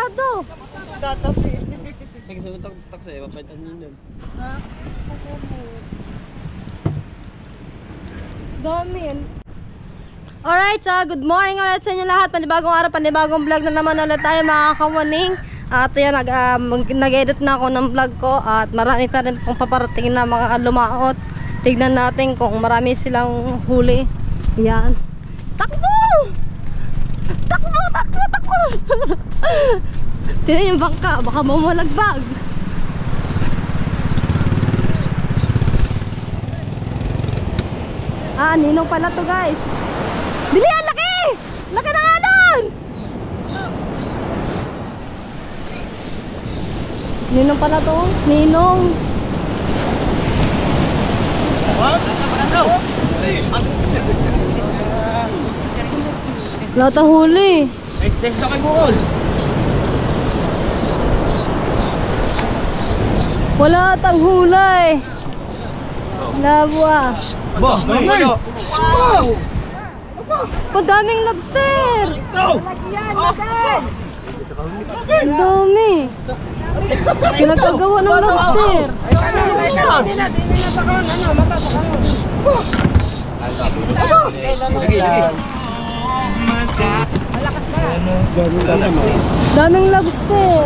delikado. Tatapi. Nagsutok sa'yo, papaitan nyo nun. Ha? Dami yan. Alright, so good morning ulit sa inyo lahat. Panibagong araw, panibagong vlog na naman ulit tayo mga kamuning. At yan, nag-edit na ako ng vlog ko. At marami pa rin kung paparating na mga lumaot. Tignan natin kung marami silang huli. Yan. Takbo! Takbo! Takbo! Takbo! Tignan yung bangka, baka mamalagbag. Ah, ninong pala to guys. Bili, ang laki! Laki na nga nun! Ninong pala to, ninong. Lahat ang huli. Test na kay Bukol. Wala tang hulay. Labo ah. Wow! Padaming lobster. Ang dami. Pinagkagawa ng lobster. Daming lobster.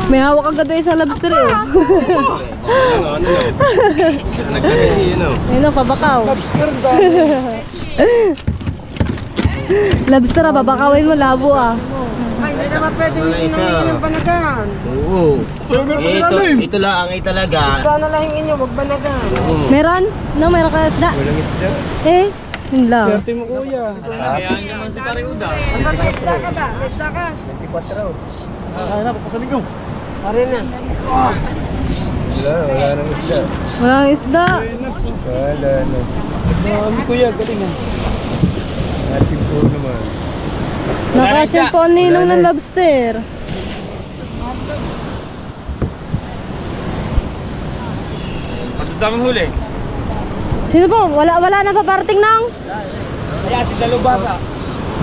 May hawak agad ay isang lobster eh. Ayun o, pabakaw. Lobster ah, babakawin mo, labo ah. Ay, hindi naman pwedeng hingin ng banagan. Oo. Ito lang ang talaga. Isda na lang hingin nyo, wag banagan. Meron? No, meron ka isda? Walang isda. Eh, yun lang. Swerte mo kuya. Kayaan naman si Pariuda. May isda ka ba? May isda ka? 24 raw. Kaya na, papasaling ko. Pare na. Wala nang isda. Walang isda. Wala na. Dami kuya, galing ah. Ating po naman. Nakasyon po ninong ng lobster. Daming huli. Sino po? Wala na paparating ng? Kaya si Dalubasa.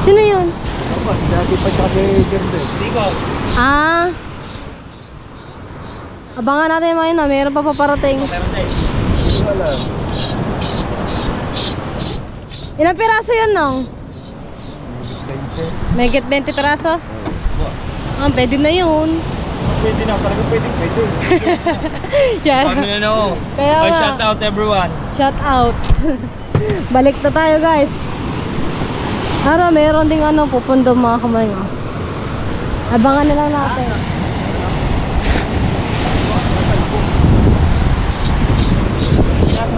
Sino yun? Dati pa siya kay Gerde. Tiko. Ah. Abangan natin yung na, mayroon pa paparating. Wala. Ilang piraso yun nong? May get 20 piraso? Ah, pwede na yun. Pwede na, parang pwede. Yan. Paano na ako? Kaya nga. Shout out everyone. Shout out. Balik na tayo guys. Pero meron ding ano, pupundo mga kamay mo. Abangan na lang natin.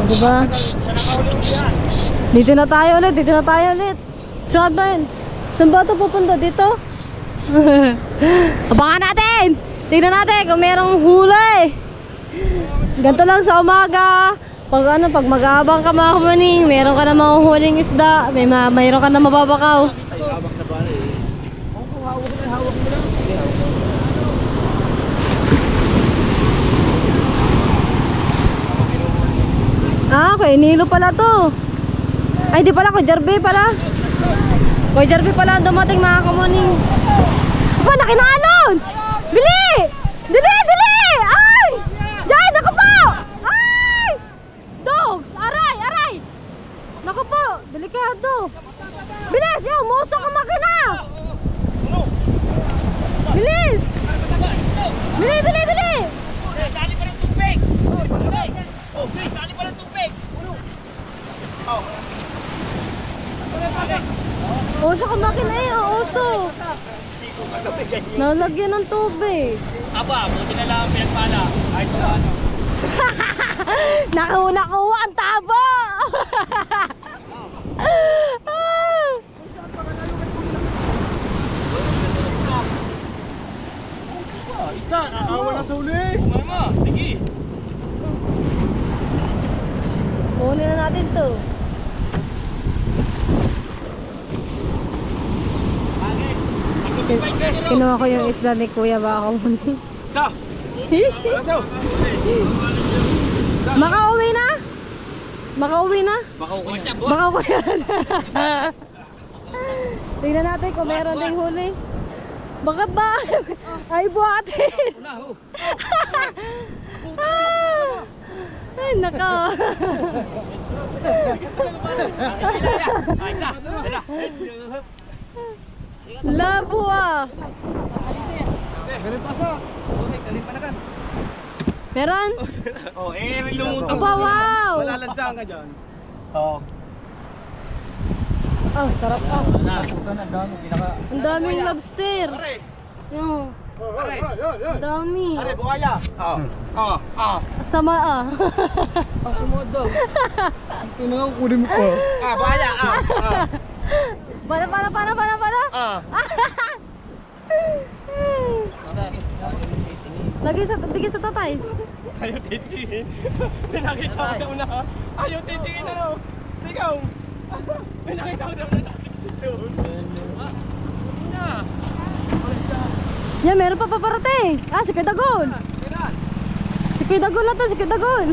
Diba? Dito na tayo ulit. Saan ba yun? Saan ba ito pupunta? Dito? Abangan natin! Tignan natin kung merong huli. Ganito lang sa umaga. Pag mag-aabang ka mga kamaning, meron ka na mahuhuling isda, mayroon ka na mababakaw. Ah, kay Nilo pala to. Ay, di pala, Kuya Jarby pala. Kuya Jarby pala ang dumating mga kamaning. Aba, nakinalon! Bili! Dili! Ay! Diyan! Naku po! Ay! Dogs! Aray! Naku po! Delikado! Bilis! Yo! Musok ang makina! Bilis! Bili! Dali pa ng tubig! Dali pa ng tubig! Usok ang makina eh! Uso! Nalagyan ng tubig. Aba, buti na lang ang pinagpala. Kahit pa ano. Nakuha ang tabo! Isda, kakawa na sa uli. Mama, sige. Kunin na natin to. Kinuha ko yung isda ni Kuya baka muna. Sa! Makauwi na? Makauwi na? Baka uko niya. Makauwi na. Tingnan natin kung meron ding huli. Bakit ba? Ay, buhatin. Ay, nako. Labo ah. Meron? Oh, may lumutang. Aba, wow. Malalansahan ka dyan. Oo. Oh, sarap ah. Pinaka... Ang daming lobster. Yung, Pare, ang dami. pare, buhaya. Oo. Sama ah. Sumunod daw. Ito na nga, kunin mo pa. Buhaya. Para. Bigay sa tatay. Ayaw titingin. Pinakita ko sa una. Ayaw titingin ano. Ikaw. Pinakita ko sa una nasiksik doon. Una. Yan, meron pa paparating. Ah, si Kuya Dagol. Si Kuya Dagol na to, si Kuya Dagol.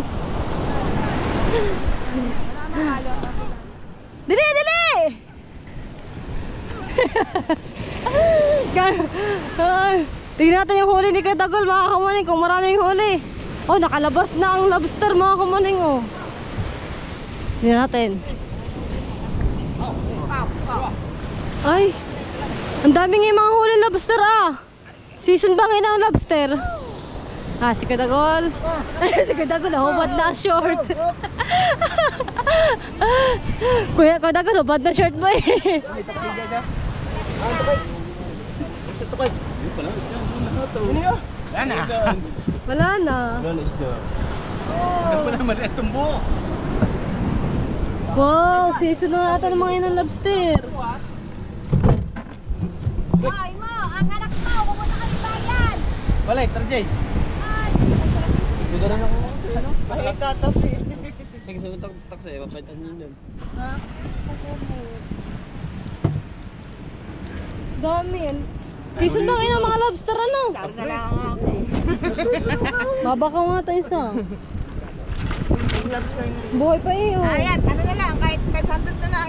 Dili! Tingnan natin yung huli ni Kuya Dagol, mga kamaning, kung maraming huli. Oh, nakalabas na ang lobster, mga kamaning, oh. Tingnan natin. Ay, ang daming yung mga huli lobster, ah. Season ba ngayon ang lobster? Ah, si Kuya Dagol. Si Kuya Dagol, hubad na short. Kuya Dagol, hubad na short ba eh. Wala na. Wala na. Wala naman itong buo. Wow, season na ata ng mga yan ng lobster. Ay mo, ang anak mo, pupunta ka ng bayan. Balik, Tarjay. Dito na ako. Ano? Ay, tatapi. Nagsutok sa'yo, papaitan nyo yun. Dami yan. Season ba ngayon ng mga lobster, ano? Sabi na lang ako. Babakaw nga ito isa. Buhay pa eh, oh. Ayan, ano na lang, kahit 500 na lang.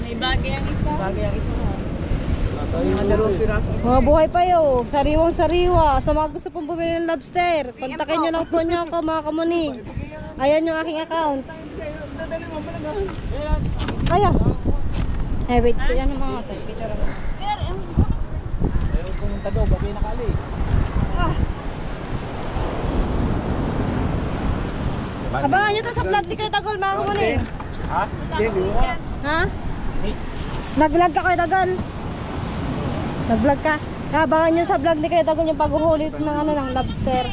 May bagay ang isa. Bagay ang isa na. Mga buhay pa yun. Sariwang sariwa. Sa mga gusto pong bumili ng lobster, kontakin nyo lang po nyo ako, mga kamuning. Ayan yung aking account. Ayan. Eh, wait. Ayan yung mga picture. Ayaw pumunta daw, babi nakali. Abangan nyo to sa vlog ni Kuya Dagol, mga kamuning. Ha? Ha? Nag-vlog ka, Kuya Dagol? Nag-vlog ka? Abangan nyo sa vlog ni Kuya Dagol yung paghuhuli ng ano ng lobster.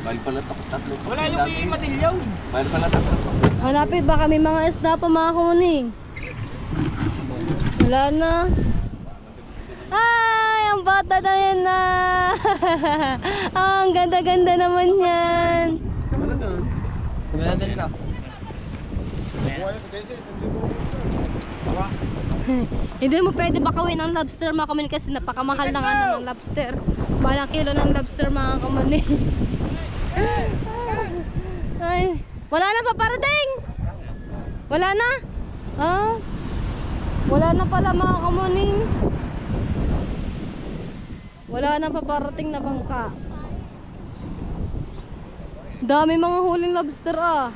Bali pala tatlo. Wala yung matilyaw. Bali pala tatlo. Hanapin baka may mga isda pa, mga kamuning. Wala na. Ay, ang bata na yan na. Ang ganda-ganda naman yan. Kumadali ka. Hindi mo pwede bakawin ang lobster, mga kamuning, kasi napakamahal ng ano ng lobster. Balang kilo ng lobster, mga kamuning. Ay, wala na pa parating. Wala na. Ah, wala na pala, mga kamuning. Wala na pa parating na bangka. Dami mga huling lobster, ah.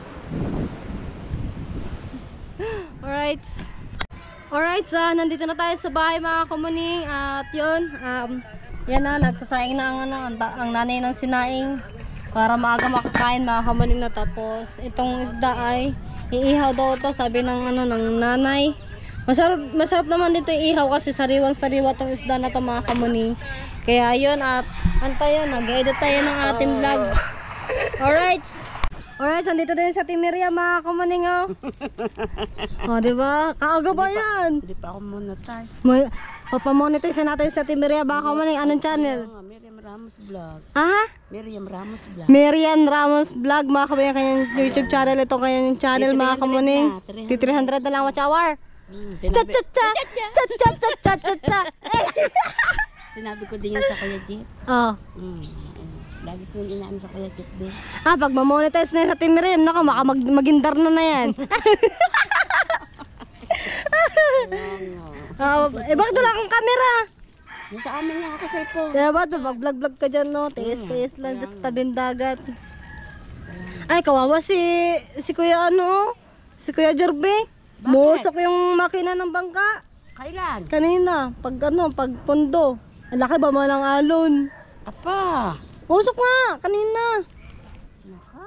Alright. Alright, so nandito na tayo sa bahay, mga kamuning. At yun, yan na, nagsasayang na ang nanay ng sinaing para maaga makakain, mga kamuning, na. Tapos itong isda ay iihaw daw to, sabi ng ng nanay. Masarap naman dito iihaw kasi sariwang-sariwa tong isda na to, mga kamuning. Kaya yun, at antayo, nag-edit tayo ng ating vlog. Alright. Alright, nandito din sa Timiria, mga kamuning, oh. Oh, diba? Kaaga ba yan? Hindi pa ako monetize. Papamonetize natin sa Timiria, mga kamuning. Anong channel? Miriam Ramos Vlog. Ah? Miriam Ramos Vlog. Miriam Ramos Vlog, mga kamuning. Kanyang YouTube channel. Ito kanyang channel, mga kamuning. 300 na lang watch hour. Cha-cha-cha! Cha-cha-cha-cha-cha-cha! Sinabi ko din yan sa Kuya Jeep. Oh. Lagi ko yung inaano sa kaya chip din. Ah, pag mamonetize na yan sa Team Miriam, naku, magindar na yan. Bakit wala kang camera? Yung sa amin yung ako cellphone. Kaya ba, mag-vlog-vlog ka dyan, no? Tiis-tiis lang dyan sa tabing dagat. Ay, kawawa si Kuya si Kuya Jerby. Musok yung makina ng bangka. Kailan? Kanina, pag pundo. Ang laki ba man ang alon? Apa? Usok nga, kanina.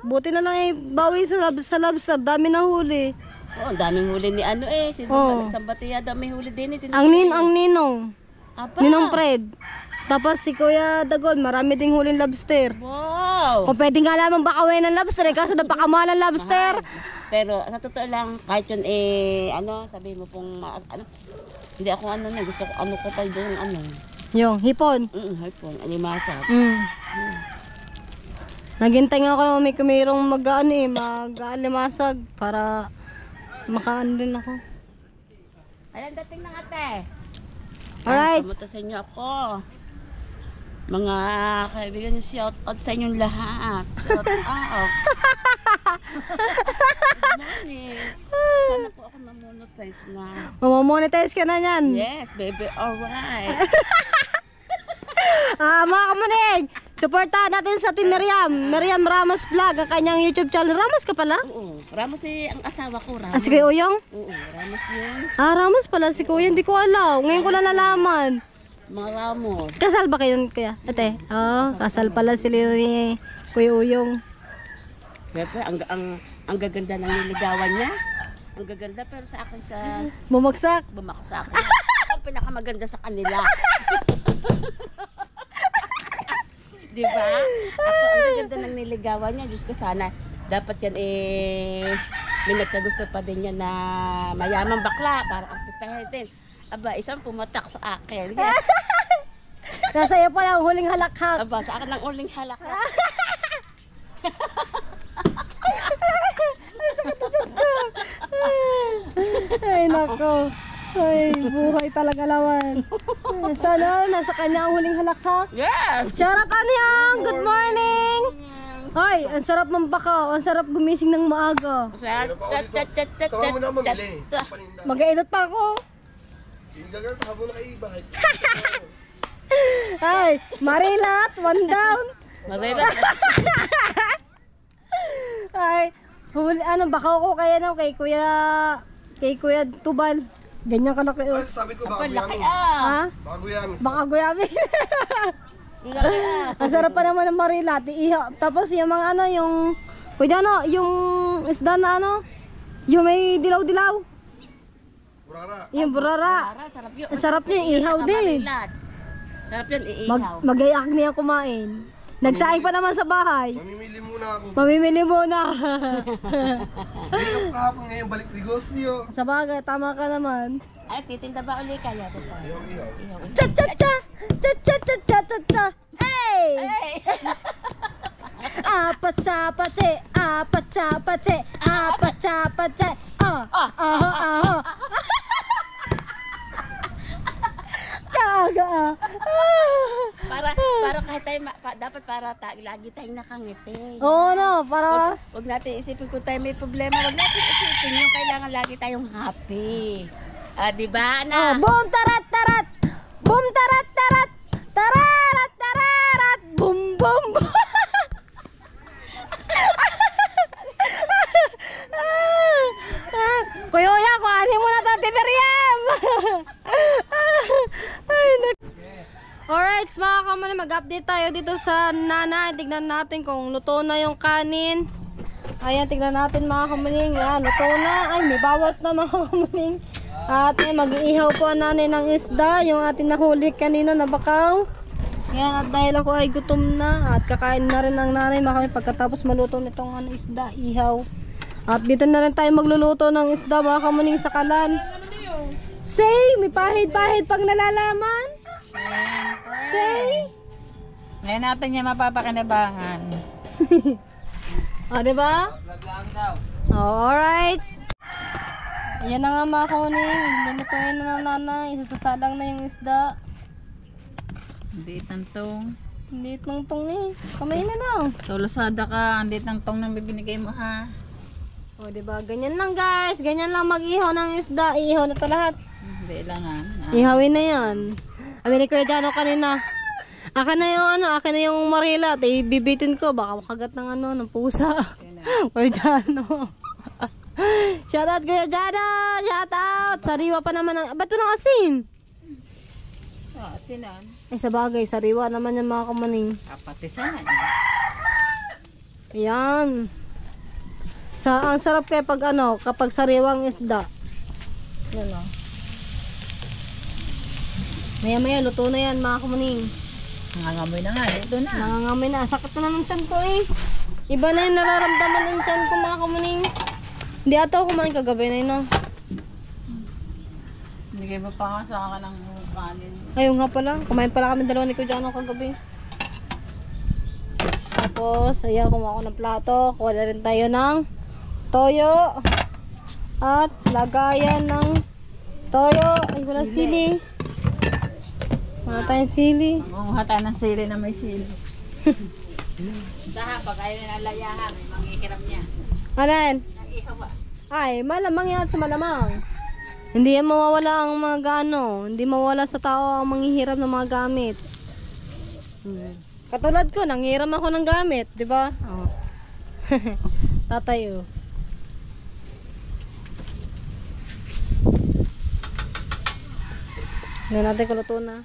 Buti na lang bawi sa lobster, dami na huli. Oo, ang daming huli ni Sino Oo. ba nagsambatiya daw may huli din Ang ninong. Apa? Ninong Fred. Tapos si Kuya Dagol, marami ding huling lobster. Wow! Kung pwede nga lamang bakawin ng lobster, kaso napakamahal ang lobster. Pero sa totoo lang, kahit yun sabi mo pong, hindi ako gusto ko, ko tayo yung Yung hipon. hipon, alimasa. Naghintay nga ako may kumirong mag-alimasag para makaan din ako. Ayan, dating ng ate. Alright. Kamusta sa inyo ako? Mga kaibigan niyo, shout out sa inyong lahat. Shout out. Good morning. Sana po ako mamonetize na. Mamamonetize ka na yan. Yes, baby, alright. Mga kamanig, supportahan natin sa Team Miriam Ramos Vlog, ang kanyang YouTube channel. Ramos ka pala? Oo, Ramos ang asawa ko, Ramos. Si Kuya Uyong? Oo, Ramos yun. Ramos pala si Kuya, hindi ko alam. Ngayon ko lang nalaman. Mga Ramos. Kasal ba kayo, Kuya? Ate? Kasal pala sila ni Kuya Uyong. Siyempre, ang gaganda ng niligawan niya. Ang gaganda, pero sa akin Bumagsak. bumaksak. Ang pinakamaganda sa kanila. Di ba? Ako, ang gaganda ng niligawan niya. Diyos ko, sana dapat yan may nagkagusto pa din yan na mayamang bakla para artistahin din. Aba, isang pumatak sa akin. Nasa iyo pala ang huling halakhak. Aba, sa akin ang uling halak. Ay, nako. Ay, buhay talaga lawan. Sana nasa kanya ang huling halakhak. Yeah! Shoutout Anyang! Good morning! Hoy, ang sarap ng baka. Ang sarap gumising ng maaga. Sama mo na mamili. Paninda. Mag-ailot pa ako. Igagal, habo na kayo bahay. Ay, Marilat, one down. Marela. Ay, baka ko kay Kuya Tubal. Ganyan ka na kayo. Sabi ko baka Laki guyami. Ha? Baka guyami. Baka guyami. Laki Ang sarap pa naman ng Marilat. Tapos yung mga yung isda na yung may dilaw-dilaw. Burara. Yung burara. Sarap yun. Ang sarap niya, ihaw din. Sarap yun, iihaw. Mag-ayak niya kumain. Nagsaing pa naman sa bahay. Mamimili muna ako. Mamimili muna. Hindi ako kahapon ngayon balik negosyo. Sa bagay, tama ka naman. Ay, titinda ba uli kaya? Ihaw. Cha-cha-cha! Cha-cha-cha-cha-cha-cha! Hey! Apa-cha-pa-che! Apa-cha-pa-che! Apa-cha-pa-che! Aho! Kaga Para kahit tayo, dapat lagi tayong nakangiti. Oo, no, para... Wag natin isipin kung tayo may problema. Wag natin isipin yung kailangan lagi tayong happy. Di ba, na? Boom, tarat, tarat! Boom, tarat, tarat! Tararat, tararat! Boom, boom, boom! Kuya Uya, kuhanin mo na ito, Tiberiam! Alright, mga kamali, mag-update tayo dito sa nanay. Tignan natin kung luto na yung kanin. Ayan, tignan natin mga kamaling. Ayan, luto na. Ay, may bawas na mga kamaling. At mag-iihaw po ang nanay ng isda. Yung ating nahuli kanina na bakaw. Ayan, at dahil ako ay gutom na. At kakain na rin ng nanay mga kamaling pagkatapos maluto nitong isda, ihaw. At dito na rin tayo magluluto ng isda mga kamaling sa kalan. Say, may pahid-pahid pag nalalaman. Say. Ngayon natin niya mapapakinabangan. Diba? Alright. Ayan na nga mga kamaling. Lulutuin na ng nanay. Isasalang na yung isda. Hindi tantong. Hindi tong eh. Kamay na lang. So, Lazada ka. Andit ng tong nang bibinigay mo ha. O, diba? Ganyan lang guys. Ganyan lang mag-ihaw ng isda. Ihaw na to lahat. Kailangan. Ihawin na yan. Amin ni Kuya Jano kanina. Akin na yung marila. Bibitin ko. Baka makagat ng ng pusa. Kuya Jano. Shoutout Kuya Jano. Shoutout. Sariwa pa naman. Ba't ito ng asin? Asinan. Ay sa bagay. Sariwa naman yan mga kamaning. Kapatisan. Ayan. Ang sarap kaya pag kapag sariwang isda. Yan o. Maya luto na yan mga kamaning. Nangangamoy na nga. Ito na. Nangangamoy na. Sakit na ng tiyan ko eh. Iba na yung nararamdaman ng tiyan ko mga kamaning. Hindi ata ako kumain kagabi na yun. Bigay mo pa nga sa akin ng kanin. Ayun nga pala. Kumain pala kami dalawa ni Kuya Jano kagabi. Tapos, ayan, kumuha ko ng plato. Kuha na rin tayo ng toyo. At lagayan ng toyo. Ay, walang sili. Wala tayong sili. Manguha tayo ng sili na may sili. Daha, pag ayaw na layahan, may manghihiram niya. Alan? Nang ihawa. Ay, malamang yan sa malamang. Hindi yan mawawala ang mga hindi mawawala sa tao ang manghihiram ng mga gamit. Katulad ko, nanghiram ako ng gamit, di ba? Oh. Tatay, oh. Ngayon natin kung luto na.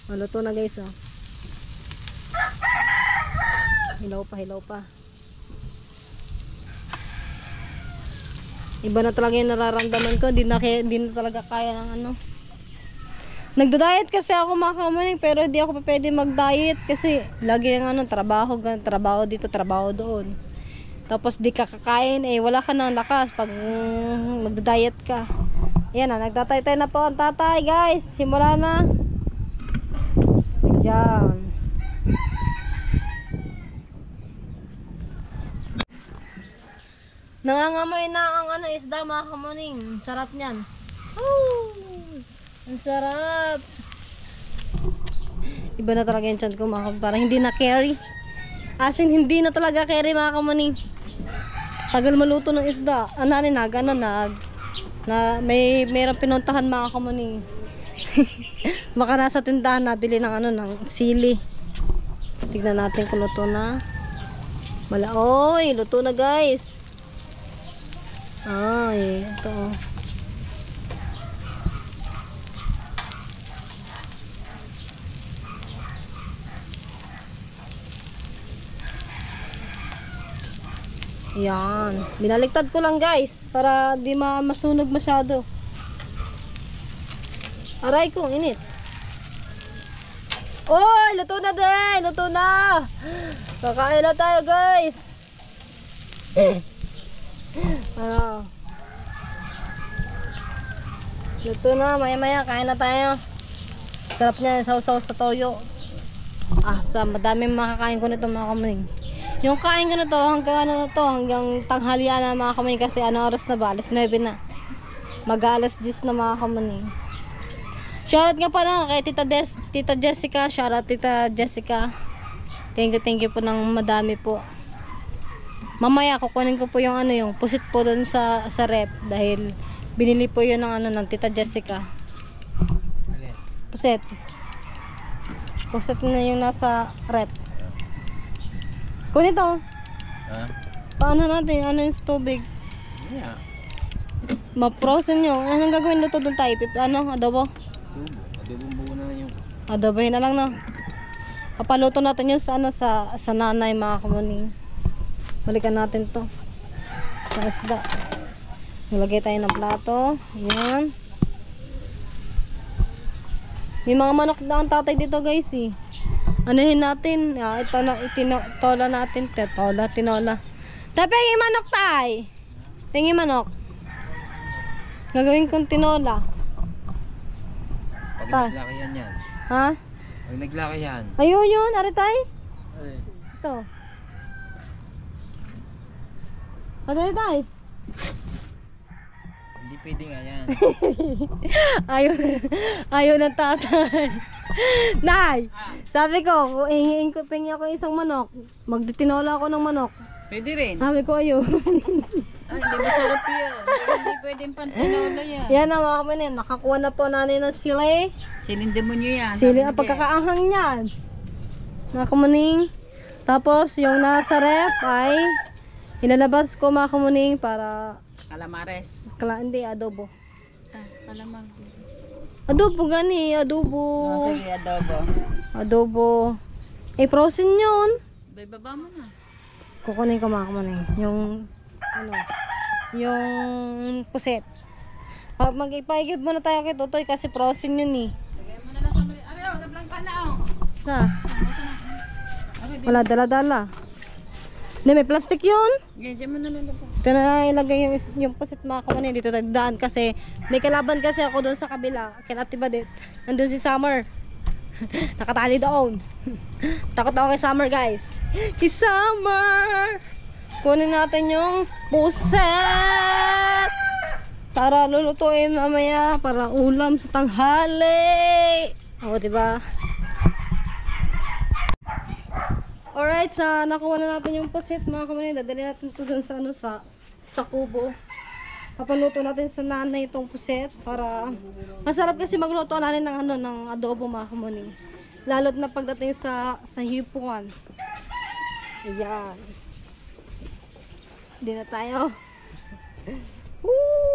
Luto na guys, oh. Hilaw pa. Iba na talaga yung nararamdaman ko. Di na talaga kaya ng Nagda-diet kasi ako mga kamaning, pero hindi ako pa pwede mag-diet kasi lagi yung trabaho dito, trabaho doon. Tapos di ka kakain, wala ka ng lakas pag magda-diet ka. Ayan na, nagtatay-tay na po ang tatay guys. Simula na. Ayan. Nangangamoy na ang isda mga kamaning. Sarap niyan. Oh! Ang sarap. Iba na talaga yung tiyan ko mga kamaning. Parang hindi na carry. As in, hindi na talaga carry mga kamaning. Tagal maluto ng isda. Mayroong pinuntahan mga kamaning. Baka nasa tindahan nabili ng ng sili. Tignan natin kung luto na. Oy, luto na guys. Ay, ito. Yan. Binaliktad ko lang guys para di masunog masyado. Aray ko, init. Oy, luto na din. Luto na. Kakain na tayo guys. Luto na, maya kain na tayo. Sarap niya, sausaw sa toyo. Madaming makakain ko nito mga kamaning. Yung kain ko nito hanggang tanghalian na mga kamaning kasi oras na ba? Alas 9 na. Mag-alas 10 na mga kamaning. Shoutout nga pala kay Tita Jessica. Shoutout Tita Jessica. Thank you po ng madami po. Mamaya kukunin ko po yung yung pusit po doon sa rep dahil binili po yun ng Tita Jessica. Pusit. Pusit na yung nasa rep. Kunin to. Paano natin? Ano yung tubig? Yeah. Ma-frozen nyo. Anong gagawin luto doon tayo? Adobo? Adobong buo na lang yung... Adobohin na lang na. Papaluto natin yung sa nanay mga kamaning. Balikan natin to. Sa isda. Nilagay tayo ng plato. Ayan. May mga manok na ang tatay dito guys eh. Anuhin natin. Ito na, tinola natin. Tinola. Tay, pengi manok tay. Pengi manok. Gagawin kong tinola. Pag naglaki yan. Ha? Pag naglaki yan. Ayun yun. Ari tay. Ito. Ano tay? Hindi pwede nga yan. Ayaw ng tatay. Nay, sabi ko, kung pingi ako isang manok, magtitinola ako ng manok. Pwede rin. Sabi ko, ayun. Hindi masarap yun. Hindi pwedeng pantinola yan. Yan ang mga kamanin. Nakakuha na po natin ng sili. Siling demonyo yan. Sili ang pagkakaanghang niyan. Mga kamaning. Tapos, yung nasa ref ay inalabas ko mga kamaning para Calamares. hindi, adobo. Kalamag. Adobo gani, adobo. Sige, adobo. Adobo. Eh, frozen yun. Baba mo na. Kukunin ko mga kamaning. Yung, yung puset. Mag-ipaigib muna tayo kay Totoy kasi frozen yun eh. Lagay mo na lang sa mali. Ariyo, nablang ka na oh. Na. Wala, dala-dala. Hindi, may plastic yun. Ganyan mo na lang po. Ito na ilagay yung puset mga kamanin. Dito tayo daan kasi may kalaban kasi ako doon sa kabila. Kinati ba dit? Nandun si Summer. Nakatali doon. Takot ako kay Summer, guys. Si Summer! Kunin natin yung puset para lulutuin mamaya para ulam sa tanghali. O, diba? Alright, nakuha na natin yung puset mga kamanin. Dadali natin ito dun sa sa kubo. Papaluto natin sa nanay itong puset para masarap kasi magluto natin ng adobo mga kamanin. Lalo't na pagdating sa hipuan. Ayan. Hindi na tayo.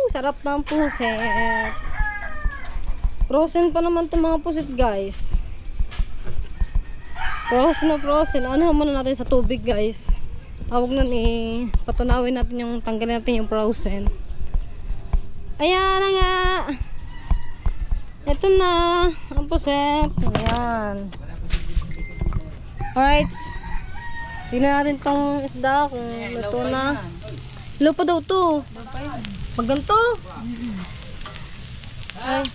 Sarap ng puset. Frozen pa naman itong mga puset, guys. Frozen na frozen. Ano muna natin sa tubig, guys. Tawag nun patunawin natin yung tanggalin natin yung frozen. Ayan na nga. Ito na ang puset. Ayan. Alright. Tingnan natin tong isda kung luto na. Lupa daw to. Pag ganito. Ay.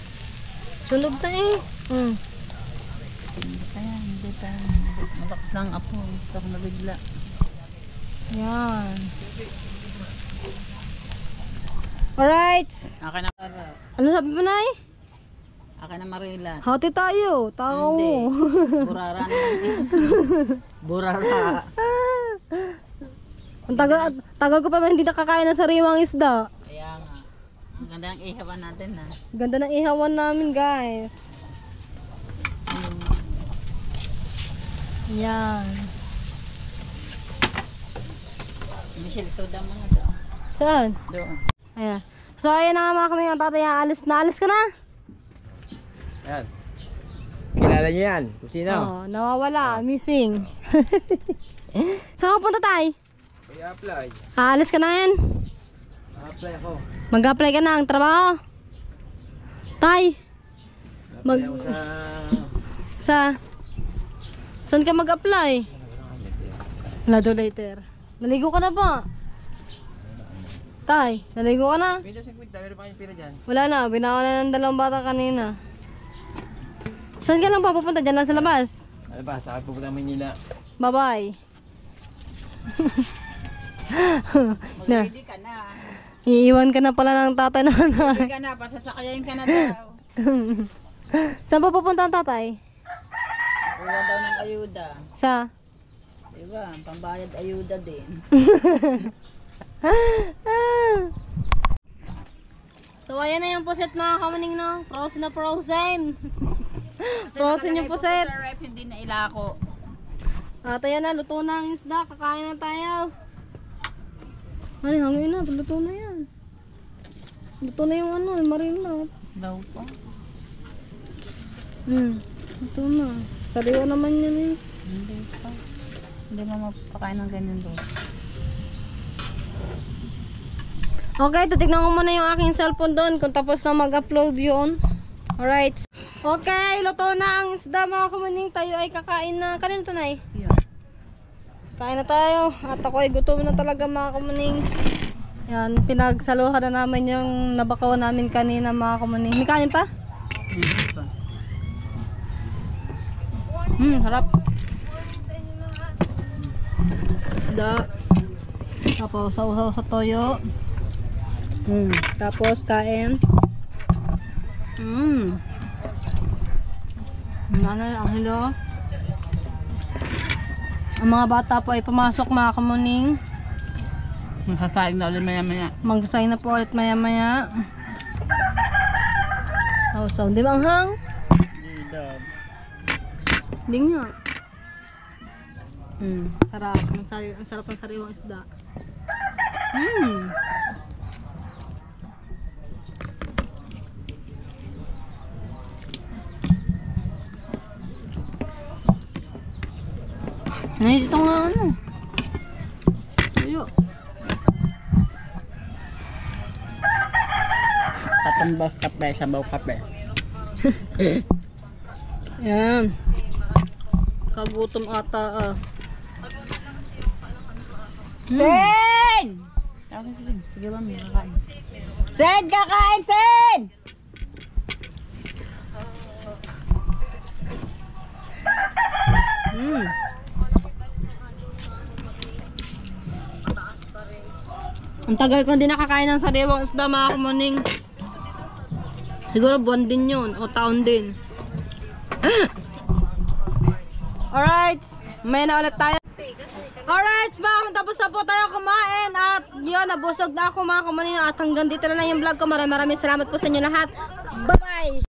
Sunog na eh. Ayan, hindi tayo. Malakas ng apo. Ito ako nabigla. Yan. Alright. Akin na para. Ano sabi mo, Nay? Akin na Marila. Hati tayo. Tao Hindi. mo. Burara naman. Burara. Ang tagal ko pa ba hindi nakakain ng sariwang isda. Kaya nga. Ang ganda ng ihawan natin ha. Ganda ng ihawan namin, guys. Yan. Michelle, ito daw mga doon. Saan? Doon. Ayan. So, ayan na nga mga kami ang tatay. Alis na. Alis ka na? Yan. Kilala niyo yan? Kung sino? Oh, nawawala. Missing. Saan ka punta, tay? I-apply. Aalis ka na yan? I-apply ako. Mag-apply ka na ang trabaho. Tay. I-apply ako sa... Saan ka mag-apply? Wala daw later. Naligo ka na ba? Tay, naligo ka na? Windows 50, meron pa kayong pila dyan. Wala na, binawa na ng dalawang bata kanina. Saan ka lang papupunta? Diyan lang sa labas. Ano ba? Saan pupunta Manila? Bye-bye. Na, Ready ka na. iiwan ka na pala ng tatay na Ready ka na. Pasasakayain ka na daw. Saan pa pupunta ang tatay? Kuha daw ng ayuda. Sa? Diba? Pambayad ayuda din. So ayan na yung puset mga kamaning, no? Frozen na frozen. Frozen yung puset. Sa ref, hindi na ilako. At ayan na, luto na ang isda. Kakain na tayo. Ay, hangin na. Luto na yan. Luto na yung yung marinade. Daw po. Luto na. Sariwa naman yun eh. Hindi pa. Hindi mo mapakain ng ganyan doon. Okay, titignan ko muna yung aking cellphone doon kung tapos na mag-upload yun. Alright. Okay, luto na ang isda mga kamaning. Tayo ay kakain na. Kanina to, Nay? Yeah. Kain na tayo. At ako ay gutom na talaga mga kamaning. Yan, pinagsaluhan na namin yung nabakaw namin kanina mga kamaning. May kanin pa? Hindi pa. Harap. Isda. Tapos sausaw sa toyo. Tapos kain. Ang hello. Ang mga bata po ay pumasok mga kamuning. Masasaing na ulit maya-maya. Magsasayin na po ulit maya-maya. So, di ba ang hang? Hindi nga. Sarap. Ang sarap ng sariwang isda. Ay, dito nga ano. Tuyo. Tatumbas kape, sabaw kape. Yan. Kagutom ata Sen! Tawag si Sen. Sige ba, may kakain. Sen! Kakain, Sen! Ang tagal ko hindi nakakain ng sariwang isda mga kamuning. Siguro buwan din yun o taon din. Alright, may na ulit tayo. Alright, tapos na po tayo kumain at yun, nabusog na ako mga kamuning at hanggang dito na lang yung vlog ko. Maraming salamat po sa inyo lahat. Bye bye!